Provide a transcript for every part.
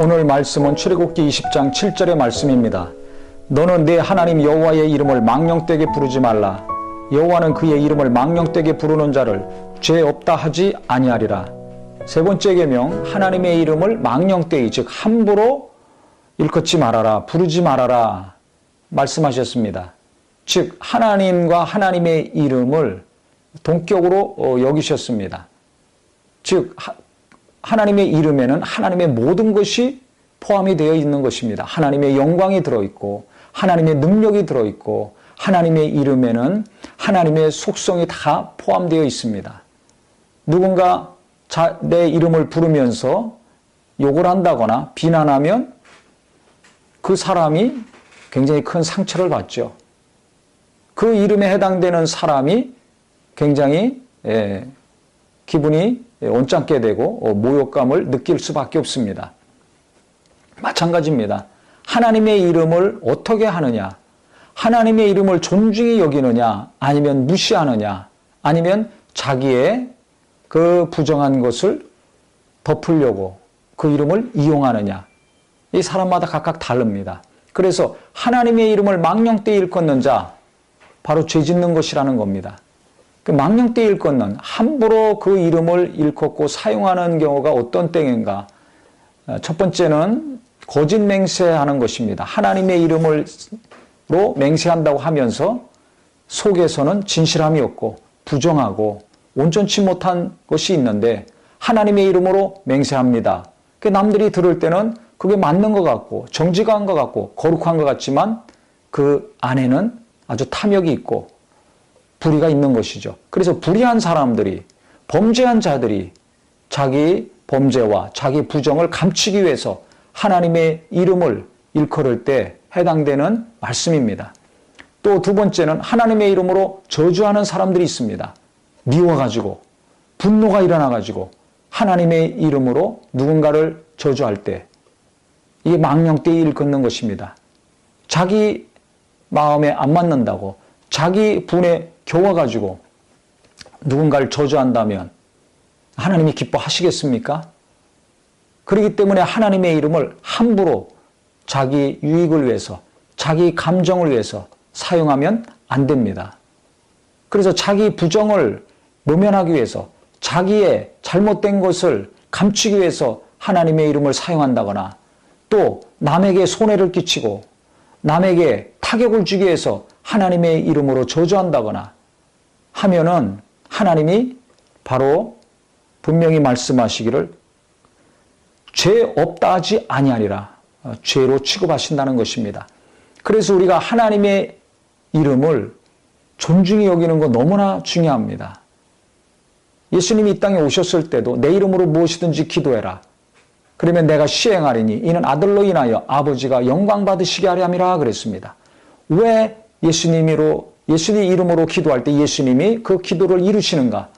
오늘 말씀은 출애굽기 20장 7절의 말씀입니다. 너는 네 하나님 여호와의 이름을 망령되게 부르지 말라. 여호와는 그의 이름을 망령되게 부르는 자를 죄 없다 하지 아니하리라. 세 번째 계명, 하나님의 이름을 망령되이, 즉 함부로 일컫지 말아라, 부르지 말아라 말씀하셨습니다. 즉 하나님과 하나님의 이름을 동격으로 여기셨습니다. 즉 하나님의 이름에는 하나님의 모든 것이 포함이 되어 있는 것입니다. 하나님의 영광이 들어있고 하나님의 능력이 들어있고 하나님의 이름에는 하나님의 속성이 다 포함되어 있습니다. 누군가 내 이름을 부르면서 욕을 한다거나 비난하면 그 사람이 굉장히 큰 상처를 받죠. 그 이름에 해당되는 사람이 굉장히 기분이 온짱게 되고 모욕감을 느낄 수밖에 없습니다. 마찬가지입니다. 하나님의 이름을 어떻게 하느냐, 하나님의 이름을 존중히 여기느냐, 아니면 무시하느냐, 아니면 자기의 그 부정한 것을 덮으려고 그 이름을 이용하느냐, 이 사람마다 각각 다릅니다. 그래서 하나님의 이름을 망령되이 일컫는 자, 바로 죄 짓는 것이라는 겁니다. 그 망령되이 일컫는, 함부로 그 이름을 일컫고 사용하는 경우가 어떤 때인가? 첫 번째는 거짓 맹세하는 것입니다. 하나님의 이름으로 맹세한다고 하면서 속에서는 진실함이 없고 부정하고 온전치 못한 것이 있는데 하나님의 이름으로 맹세합니다. 남들이 들을 때는 그게 맞는 것 같고 정직한 것 같고 거룩한 것 같지만 그 안에는 아주 탐욕이 있고 불의가 있는 것이죠. 그래서 불의한 사람들이, 범죄한 자들이 자기 범죄와 자기 부정을 감추기 위해서 하나님의 이름을 일컬을 때 해당되는 말씀입니다. 또 두 번째는 하나님의 이름으로 저주하는 사람들이 있습니다. 미워가지고 분노가 일어나가지고 하나님의 이름으로 누군가를 저주할 때 이게 망령되이 일컫는 것입니다. 자기 마음에 안 맞는다고 자기 분에 겨워가지고 누군가를 저주한다면 하나님이 기뻐하시겠습니까? 그렇기 때문에 하나님의 이름을 함부로 자기 유익을 위해서, 자기 감정을 위해서 사용하면 안 됩니다. 그래서 자기 부정을 모면하기 위해서, 자기의 잘못된 것을 감추기 위해서 하나님의 이름을 사용한다거나 또 남에게 손해를 끼치고 남에게 타격을 주기 위해서 하나님의 이름으로 저주한다거나 하면은 하나님이 바로 분명히 말씀하시기를 죄 없다 하지 아니하리라, 죄로 취급하신다는 것입니다. 그래서 우리가 하나님의 이름을 존중히 여기는 거 너무나 중요합니다. 예수님이 이 땅에 오셨을 때도 내 이름으로 무엇이든지 기도해라. 그러면 내가 시행하리니 이는 아들로 인하여 아버지가 영광 받으시게 하려 함이라 그랬습니다. 왜 예수님 이름으로 기도할 때 예수님이 그 기도를 이루시는가?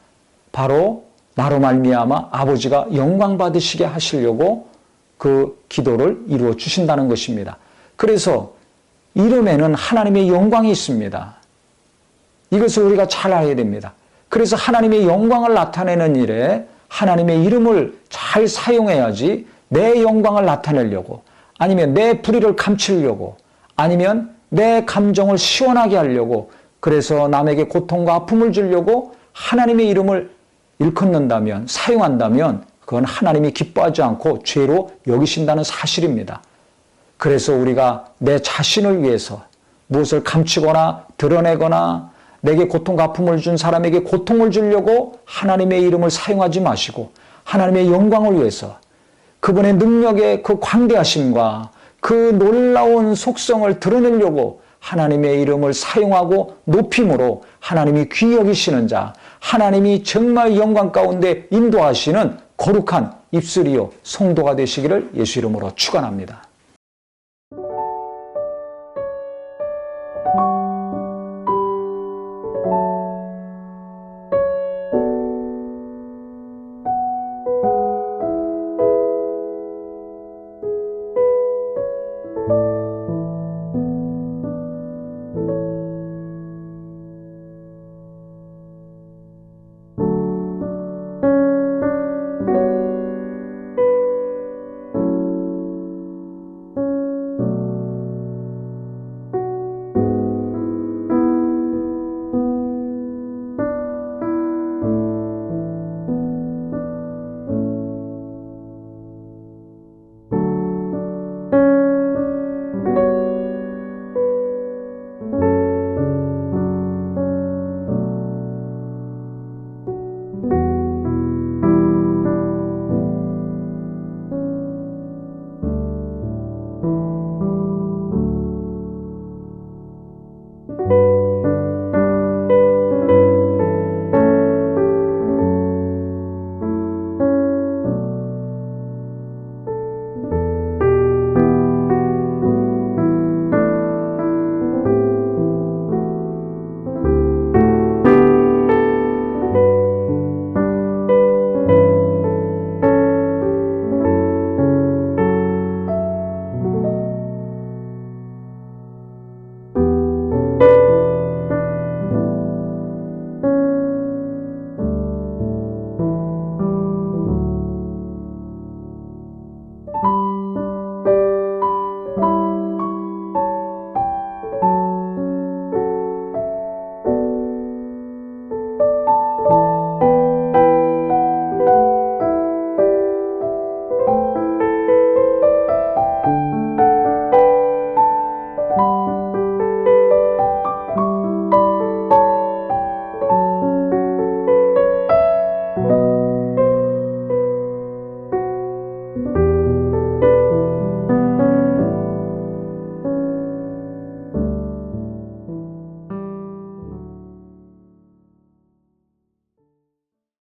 바로 나로 말미암아 아버지가 영광 받으시게 하시려고 그 기도를 이루어 주신다는 것입니다. 그래서 이름에는 하나님의 영광이 있습니다. 이것을 우리가 잘 알아야 됩니다. 그래서 하나님의 영광을 나타내는 일에 하나님의 이름을 잘 사용해야지 내 영광을 나타내려고, 아니면 내 불의를 감추려고, 아니면 내 감정을 시원하게 하려고, 그래서 남에게 고통과 아픔을 주려고 하나님의 이름을 일컫는다면, 사용한다면 그건 하나님이 기뻐하지 않고 죄로 여기신다는 사실입니다. 그래서 우리가 내 자신을 위해서 무엇을 감추거나 드러내거나 내게 고통과 아픔을 준 사람에게 고통을 주려고 하나님의 이름을 사용하지 마시고 하나님의 영광을 위해서 그분의 능력의 그 광대하심과 그 놀라운 속성을 드러내려고 하나님의 이름을 사용하고 높임으로 하나님이 귀히 여기시는 자, 하나님이 정말 영광 가운데 인도하시는 거룩한 입술이요 성도가 되시기를 예수 이름으로 축원합니다.